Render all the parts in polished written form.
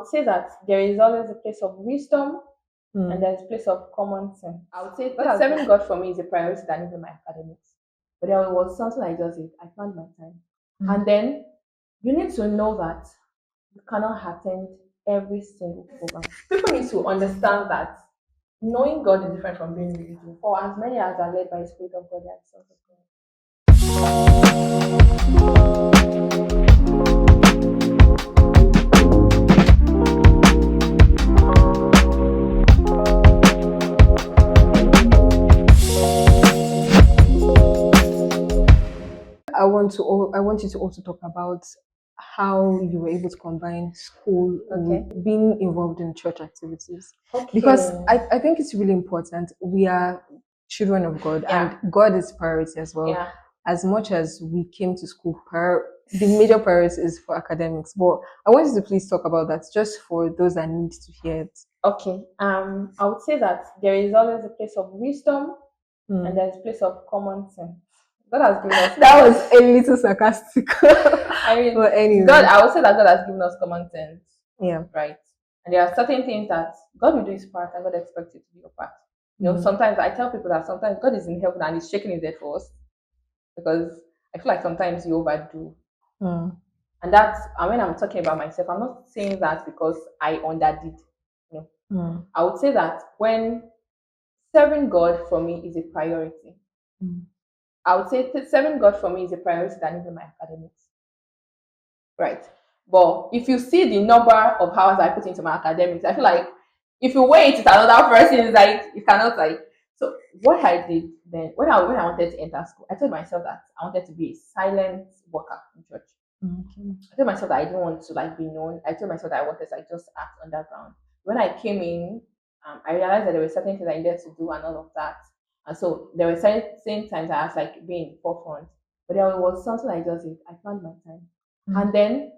would say that there is always a place of wisdom and there's a place of common sense. I would say that serving God for me is a priority than even my academics. But there was something I just did. I planned my time. And then you need to know that you cannot attend every single program. People need to understand that knowing God is different from being religious. For as many as are led by the Spirit of God, they are the sons of God. I want you to also talk about how you were able to combine school with being involved in church activities. Because I think it's really important. We are children of God and God is priority as well. Yeah. As much as we came to school, the major priority is for academics. But I want you to please talk about that just for those that need to hear it. Okay. I would say that there is always a place of wisdom and there's a place of common sense. God has given us. That was a little sarcastic. I mean, but anyway. I would say that God has given us common sense. Yeah. Right. And there are certain things that God will do his part and God expects you to do your part. You know, sometimes I tell people that sometimes God is in heaven and he's shaking his head for us because I feel like sometimes you overdo. And when I'm talking about myself, I'm not saying that because I underdid. You know, I would say that when serving God for me is a priority, I would say serving God for me is a priority than even my academics. Right. But if you see the number of hours I put into my academics, I feel like if you wait with another person, it's like you cannot like. So what I did then, when I wanted to enter school, I told myself that I wanted to be a silent worker in church. I told myself that I didn't want to like be known. I told myself that I wanted to like just act underground. When I came in, I realized that there were certain things I needed to do and all of that. And so there were certain times I was like being forefront. But there was something I just did. I planned my time. And then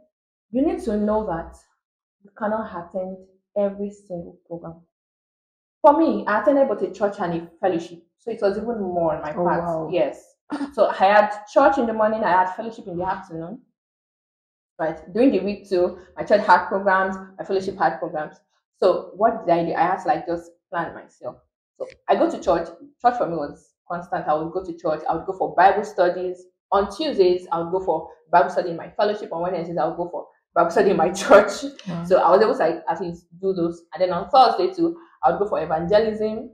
you need to know that you cannot attend every single program. For me, I attended both a church and a fellowship. So it was even more on my part. Wow. Yes. So I had church in the morning, I had fellowship in the afternoon. Right. During the week too, my church had programs, my fellowship had programs. So what did I do? I had to like just plan myself. So I go to church. Church for me was constant. I would go to church. I would go for Bible studies. On Tuesdays, I would go for Bible study in my fellowship. On Wednesdays, I would go for Bible study in my church. So I was able to like at least do those. And then on Thursday too, I would go for evangelism,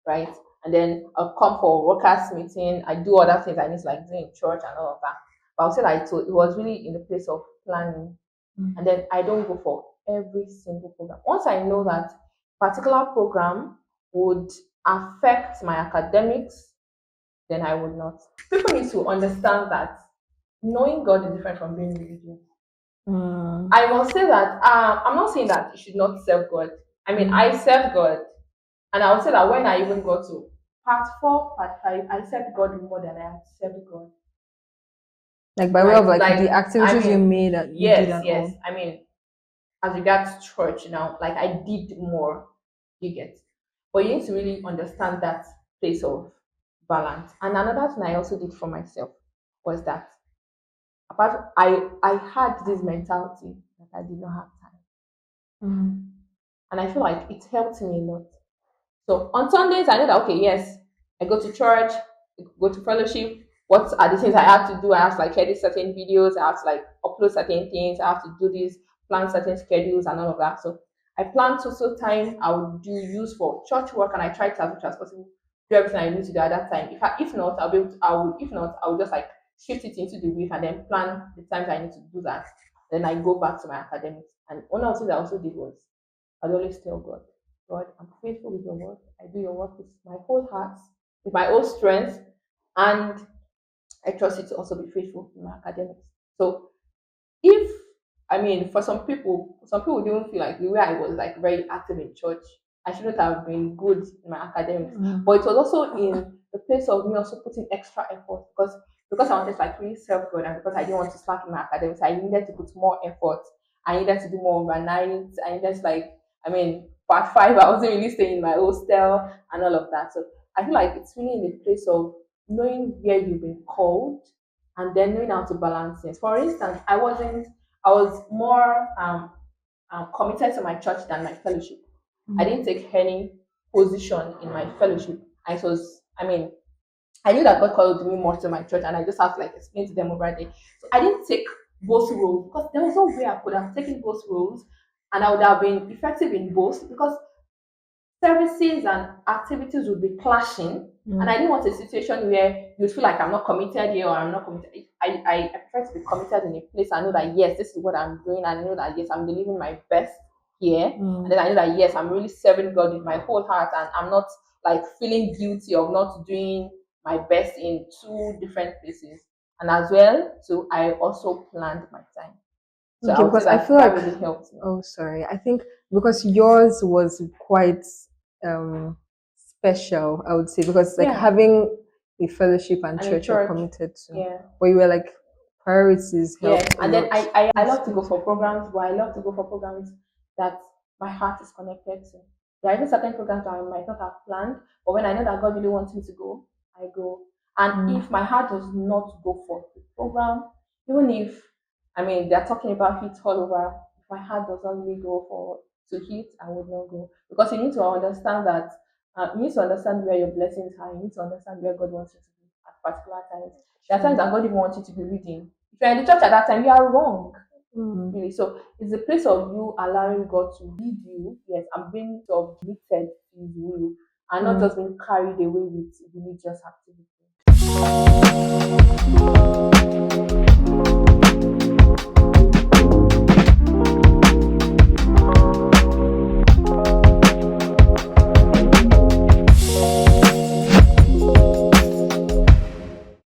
right? And then I'll come for workers meeting. I do other things I need to like do in church and all of that. But I would say like it was really in the place of planning. And then I don't go for every single program. Once I know that particular program would affect my academics, then I would not. People need to understand that knowing God is different from being religious. I must say that I'm not saying that you should not serve God. I mean, I serve God, and I would say that when I even got to part 4, part 5, I served God more than I had served God. Like by way of like the activities you made that you did and yes. all. I mean, as regards church now, like I did more, you get. But you need to really understand that place of balance. And another thing I also did for myself was that I had this mentality that I did not have time. And I feel like it helped me a lot. So on Sundays, I know that okay, yes, I go to church, go to fellowship. What are the things I have to do? I have to like edit certain videos, I have to like upload certain things, I have to do this, plan certain schedules and all of that. So I plan to time I would use for church work and I try to as much as possible do everything I need to do at that time. If not, I'll be able to, if not, I will just like shift it into the week and then plan the times I need to do that. Then I go back to my academics. And one of the things I also did was I'd always tell God, God, I'm faithful with your work. I do your work with my whole heart, with my whole strength, and I trust you to also be faithful in my academics. So if I mean for some people don't feel like the way I was like very active in church, I shouldn't have been good in my academics. But it was also in the place of me also putting extra effort because I wanted to like really serve God and because I didn't want to slack in my academics, I needed to put more effort. I needed to do more overnight. I needed to like part 5 I wasn't really staying in my hostel and all of that. So I feel like it's really in the place of knowing where you've been called and then knowing how to balance things. For instance, I was more committed to my church than my fellowship. I didn't take any position in my fellowship. I knew that God called me more to my church, and I just have to like explain to them over there. So I didn't take both roles because there was no way I could have taken both roles, and I would have been effective in both because services and activities would be clashing. And I didn't want a situation where you feel like I'm not committed here or I'm not committed. I prefer to be committed in a place. I know that yes, this is what I'm doing. I know that yes, I'm delivering my best here. And then I know that yes, I'm really serving God with my whole heart, and I'm not like feeling guilty of not doing my best in two different places. And as well, so I also planned my time. So Okay, I would say because I that feel that like, really helped me. oh, sorry. I think because yours was quite um special, I would say, because like Yeah, having a fellowship and and in church you're church, committed to, yeah. but you were like priorities Yes, helped a and then lot. I That's love to go good. for programs, but I love to go for programs that my heart is connected to. There are even certain programs that I might not have planned, but when I know that God really wants me to go, I go. And if my heart does not go for the program, even if they're talking about it all over, if my heart does not really go for to it, I would not go because you need to understand that you need to understand where your blessings are. You need to understand where God wants you to be at particular times. There are times that God even wants you to be reading. If you're in the church at that time, you are wrong. Really. So it's a place of you allowing God to lead you, yes, and being submitted to His will, and not just being carried away with religious activity.